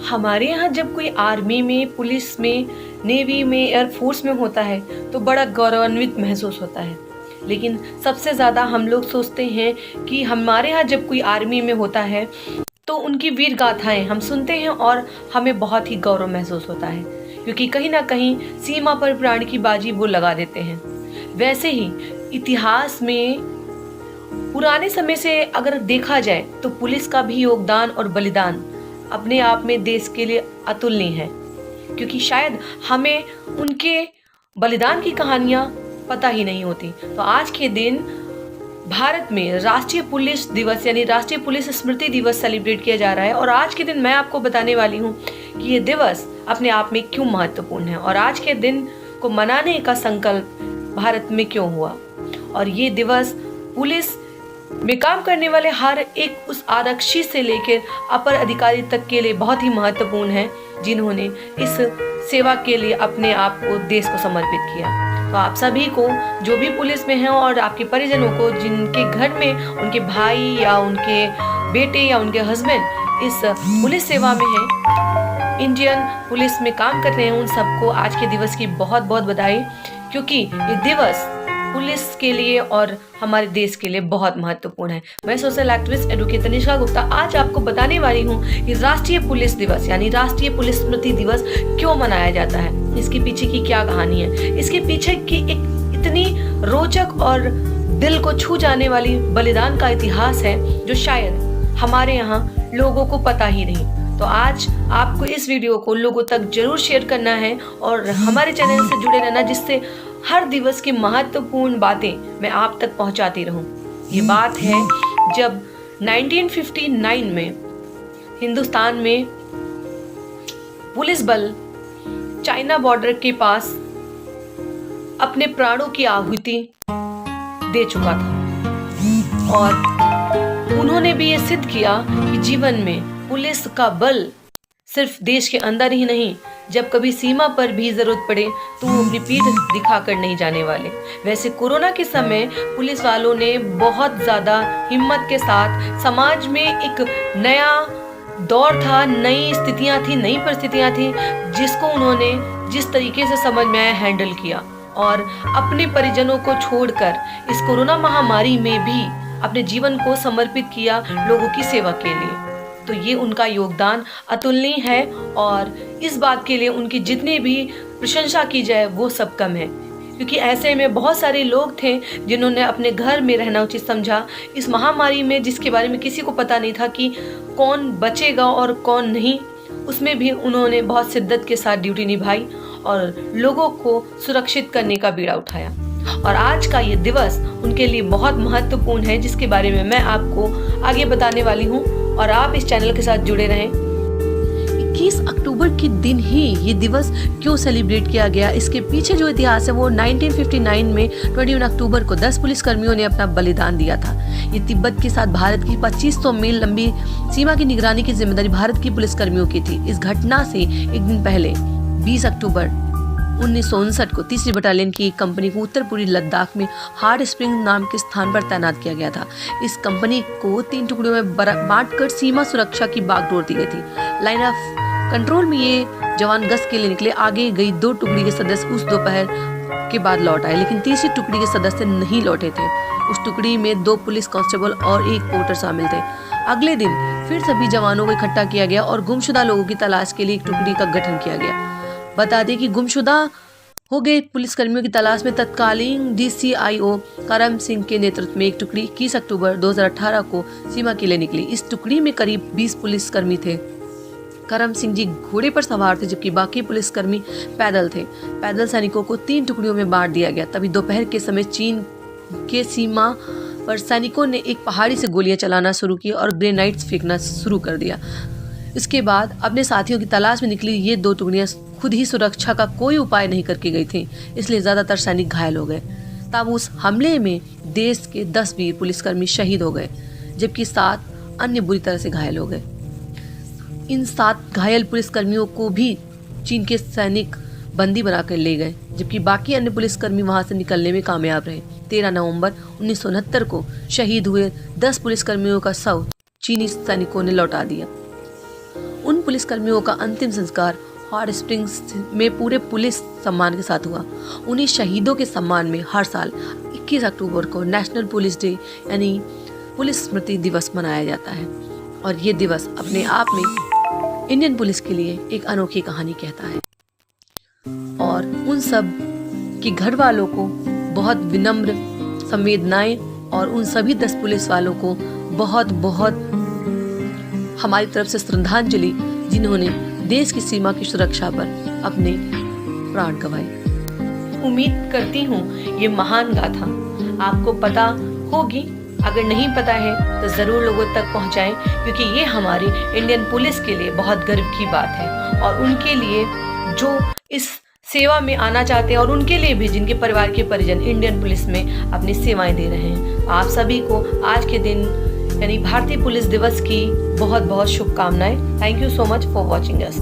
हमारे यहाँ जब कोई आर्मी में, पुलिस में, नेवी में, एयरफोर्स में होता है तो बड़ा गौरवान्वित महसूस होता है। लेकिन सबसे ज़्यादा हम लोग सोचते हैं कि हमारे यहाँ जब कोई आर्मी में होता है तो उनकी वीर गाथाएं हम सुनते हैं और हमें बहुत ही गौरव महसूस होता है, क्योंकि कहीं ना कहीं सीमा पर प्राण की बाजी वो लगा देते हैं। वैसे ही इतिहास में पुराने समय से अगर देखा जाए तो पुलिस का भी योगदान और बलिदान अपने आप में देश के लिए अतुलनीय है, क्योंकि शायद हमें उनके बलिदान की कहानियां पता ही नहीं होती। तो आज के दिन भारत में राष्ट्रीय पुलिस दिवस यानी राष्ट्रीय पुलिस स्मृति दिवस सेलिब्रेट किया जा रहा है। और आज के दिन मैं आपको बताने वाली हूँ कि ये दिवस अपने आप में क्यों महत्वपूर्ण है और आज के दिन को मनाने का संकल्प भारत में क्यों हुआ। और ये दिवस पुलिस में काम करने वाले हर एक उस आरक्षी से लेकर अपर अधिकारी तक के लिए बहुत ही महत्वपूर्ण है, जिन्होंने इस सेवा के लिए अपने आप को देश को समर्पित किया। तो आप सभी को, जो भी पुलिस में हैं, और आपके परिजनों को जिनके घर में उनके भाई या उनके बेटे या उनके हस्बैंड इस पुलिस सेवा में हैं, इंडियन पुलिस में काम कर रहे हैं, उन सबको आज के दिवस की बहुत बहुत बधाई, क्योंकि ये दिवस पुलिस के लिए और हमारे देश के लिए बहुत महत्वपूर्ण है। मैं social activist advocate Tanishka Gupta आज आपको बताने वाली हूँ कि राष्ट्रीय पुलिस दिवस यानी राष्ट्रीय पुलिस स्मृति दिवस क्यों मनाया जाता है, इसके पीछे की क्या कहानी है, इसके पीछे की एक इतनी रोचक और दिल को छू जाने वाली बलिदान का इतिहास है जो शायद हमारे यहाँ लोगों को पता ही नहीं। तो आज आपको इस वीडियो को लोगों तक जरूर शेयर करना है और हमारे चैनल से जुड़े रहना, जिससे हर दिवस की महत्वपूर्ण बातें मैं आप तक पहुंचाती रहूं। ये बात है जब 1959 में हिंदुस्तान में पुलिस बल चाइना बॉर्डर के पास अपने प्राणों की आहुति दे चुका था और उन्होंने भी ये सिद्ध किया कि जीवन में पुलिस का बल सिर्फ देश के अंदर ही नहीं, जब कभी सीमा पर भी जरूरत पड़े तो वो अपनी पीठ दिखाकर नहीं जाने वाले। वैसे कोरोना के समय पुलिस वालों ने बहुत ज़्यादा हिम्मत के साथ समाज में एक नया दौर था, नई स्थितियां थी, नई परिस्थितियां थी, जिसको उन्होंने जिस तरीके से समझ में आया हैंडल किया और अपने परिजनों को छोड़कर इस कोरोना महामारी में भी अपने जीवन को समर्पित किया लोगों की सेवा के लिए। तो ये उनका योगदान अतुलनीय है और इस बात के लिए उनकी जितनी भी प्रशंसा की जाए वो सब कम है, क्योंकि ऐसे में बहुत सारे लोग थे जिन्होंने अपने घर में रहना उचित समझा इस महामारी में, जिसके बारे में किसी को पता नहीं था कि कौन बचेगा और कौन नहीं। उसमें भी उन्होंने बहुत शिद्दत के साथ ड्यूटी निभाई और लोगों को सुरक्षित करने का बीड़ा उठाया। और आज का ये दिवस उनके लिए बहुत महत्वपूर्ण है, जिसके बारे में मैं आपको आगे बताने वाली हूँ और आप इस चैनल के साथ जुड़े रहें। 21 अक्टूबर के दिन ही ये दिवस क्यों सेलिब्रेट किया गया, इसके पीछे जो इतिहास है वो 1959 में 21 अक्टूबर को 10 पुलिसकर्मियों ने अपना बलिदान दिया था। ये तिब्बत के साथ भारत की 2500 मील लंबी सीमा की निगरानी की जिम्मेदारी भारत की पुलिसकर्मियों की थी। इस घटना से एक दिन पहले 20 अक्टूबर 1959 को 3री बटालियन की एक कंपनी को उत्तर पूर्वी लद्दाख में हार्ड स्प्रिंग नाम के स्थान पर तैनात किया गया था। इस कंपनी को 3 टुकड़ों में बांटकर सीमा सुरक्षा की बागडोर दी गई थी। लाइन ऑफ कंट्रोल में ये जवान गश्त के लिए निकले। आगे गई 2 टुकड़ी के सदस्य उस दोपहर के बाद लौट आए, लेकिन तीसरी टुकड़ी के सदस्य नहीं लौटे थे। उस टुकड़ी में 2 पुलिस कांस्टेबल और 1 पोर्टर शामिल थे। अगले दिन फिर सभी जवानों को इकट्ठा किया गया और गुमशुदा लोगों की तलाश के लिए एक टुकड़ी का गठन किया गया। बता दें कि गुमशुदा हो गए पुलिसकर्मियों की तलाश में तत्कालीन DCIO करम सिंह के नेतृत्व में एक टुकड़ी 21 अक्टूबर 2018 को सीमा के लिए निकली। इस टुकड़ी में करीब 20 पुलिसकर्मी थे। करम सिंह जी घोड़े पर सवार थे, जबकि बाकी पुलिसकर्मी पैदल थे। पैदल सैनिकों को 3 टुकड़ियों में बांट दिया गया। तभी दोपहर के समय चीन के सीमा पर सैनिकों ने एक पहाड़ी से गोलियां चलाना शुरू की और ग्रेनाइड्स फेंकना शुरू कर दिया। इसके बाद अपने साथियों की तलाश में निकली ये 2 टुकड़ियां खुद ही सुरक्षा का कोई उपाय नहीं करके गई थी, इसलिए ज़्यादातर सैनिक घायल हो गए। तब उस हमले में देश के 10 वीर पुलिसकर्मी शहीद हो गए, जबकि 7 अन्य बुरी तरह से घायल हो गए। इन 7 घायल पुलिसकर्मियों को भी चीन के सैनिक बंदी बनाकर ले गए, जबकि बाकी अन्य पुलिसकर्मी वहां से निकलने में कामयाब रहे। 13 नवंबर 1969 को शहीद हुए 10 पुलिसकर्मियों का शव चीनी सैनिकों ने लौटा दिया। उन पुलिसकर्मियों का अंतिम संस्कार हॉट स्प्रिंग्स में पूरे पुलिस सम्मान के साथ हुआ। उन्हीं शहीदों के सम्मान में हर साल 21 अक्टूबर को नेशनल पुलिस डे यानी पुलिस स्मृति दिवस मनाया जाता है। और ये दिवस अपने आप में इंडियन पुलिस के लिए एक अनोखी कहानी कहता है। और उन सब के घर वालों को बहुत विनम्र संवेदनाएं और उन सभी 10 पुलिस वालों को बहुत बहुत हमारी तरफ से श्रद्धांजलि, जिन्होंने देश की सीमा की सुरक्षा पर अपने प्राण गंवाए। उम्मीद करती हूँ ये महान गाथा आपको पता होगी। अगर नहीं पता है तो ज़रूर लोगों तक पहुँचाएं, क्योंकि ये हमारी इंडियन पुलिस के लिए बहुत गर्व की बात है और उनके लिए जो इस सेवा में आना चाहते हैं और उनके लिए भी जिनके परिवार के परिजन इंडियन पुलिस में अपनी सेवाएं दे रहे हैं। आप सभी को आज के दिन यानी भारतीय पुलिस दिवस की बहुत बहुत शुभकामनाएं। Thank you so much for watching us.